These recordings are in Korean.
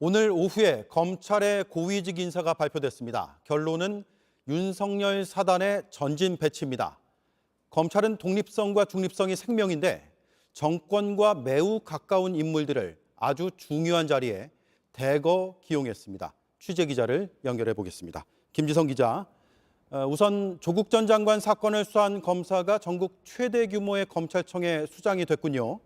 오늘 오후에 검찰의 고위직 인사가 발표됐습니다. 결론은 윤석열 사단의 전진 배치입니다. 검찰은 독립성과 중립성이 생명인데 정권과 매우 가까운 인물들을 아주 중요한 자리에 대거 기용했습니다. 취재 기자를 연결해 보겠습니다. 김지성 기자, 우선 조국 전 장관 사건을 수사한 검사가 전국 최대 규모의 검찰청의 수장이 됐군요.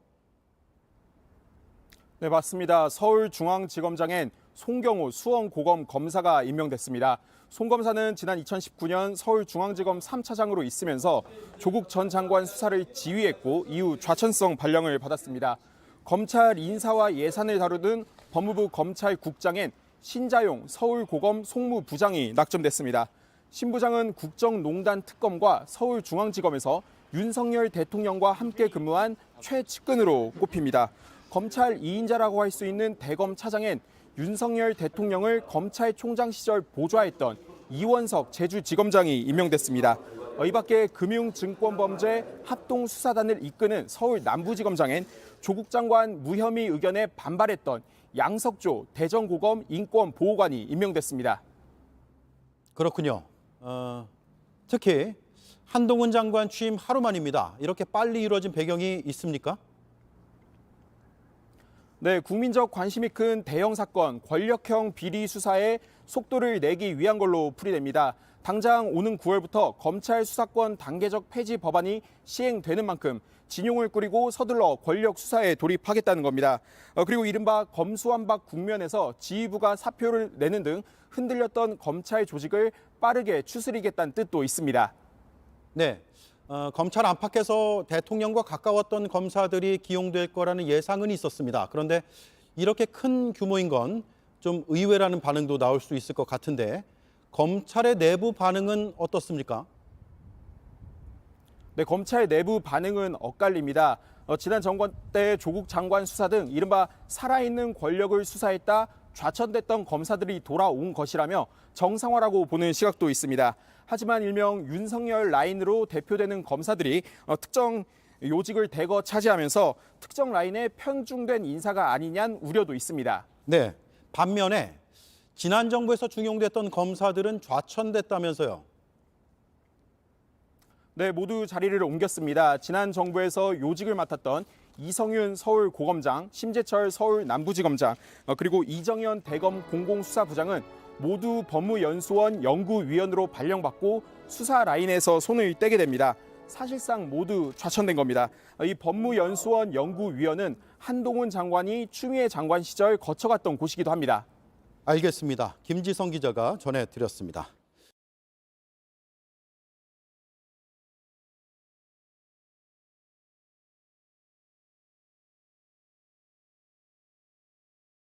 네, 맞습니다. 서울중앙지검장엔 송경호 수원고검 검사가 임명됐습니다. 송 검사는 지난 2019년 서울중앙지검 3차장으로 있으면서 조국 전 장관 수사를 지휘했고 이후 좌천성 발령을 받았습니다. 검찰 인사와 예산을 다루는 법무부 검찰국장엔 신자용 서울고검 송무부장이 낙점됐습니다. 신 부장은 국정농단 특검과 서울중앙지검에서 윤석열 대통령과 함께 근무한 최측근으로 꼽힙니다. 검찰 2인자라고 할 수 있는 대검 차장엔 윤석열 대통령을 검찰총장 시절 보좌했던 이원석 제주지검장이 임명됐습니다. 이 밖에 금융증권범죄 합동수사단을 이끄는 서울 남부지검장엔 조국 장관 무혐의 의견에 반발했던 양석조 대전고검 인권보호관이 임명됐습니다. 그렇군요. 특히 한동훈 장관 취임 하루 만입니다. 이렇게 빨리 이루어진 배경이 있습니까? 네, 국민적 관심이 큰 대형 사건, 권력형 비리 수사에 속도를 내기 위한 걸로 풀이됩니다. 당장 오는 9월부터 검찰 수사권 단계적 폐지 법안이 시행되는 만큼 진용을 꾸리고 서둘러 권력 수사에 돌입하겠다는 겁니다. 그리고 이른바 검수완박 국면에서 지휘부가 사표를 내는 등 흔들렸던 검찰 조직을 빠르게 추스리겠다는 뜻도 있습니다. 네, 검찰 안팎에서 대통령과 가까웠던 검사들이 기용될 거라는 예상은 있었습니다. 그런데 이렇게 큰 규모인 건 좀 의외라는 반응도 나올 수 있을 것 같은데 검찰의 내부 반응은 어떻습니까? 네, 검찰 내부 반응은 엇갈립니다. 지난 정권 때 조국 장관 수사 등 이른바 살아있는 권력을 수사했다 좌천됐던 검사들이 돌아온 것이라며 정상화라고 보는 시각도 있습니다. 하지만 일명 윤석열 라인으로 대표되는 검사들이 특정 요직을 대거 차지하면서 특정 라인에 편중된 인사가 아니냐는 우려도 있습니다. 네, 반면에 지난 정부에서 중용됐던 검사들은 좌천됐다면서요. 네, 모두 자리를 옮겼습니다. 지난 정부에서 요직을 맡았던 이성윤 서울고검장, 심재철 서울남부지검장, 그리고 이정현 대검 공공수사부장은 모두 법무연수원 연구위원으로 발령받고 수사 라인에서 손을 떼게 됩니다. 사실상 모두 좌천된 겁니다. 이 법무연수원 연구위원은 한동훈 장관이 추미애 장관 시절 거쳐갔던 곳이기도 합니다. 알겠습니다. 김지성 기자가 전해드렸습니다.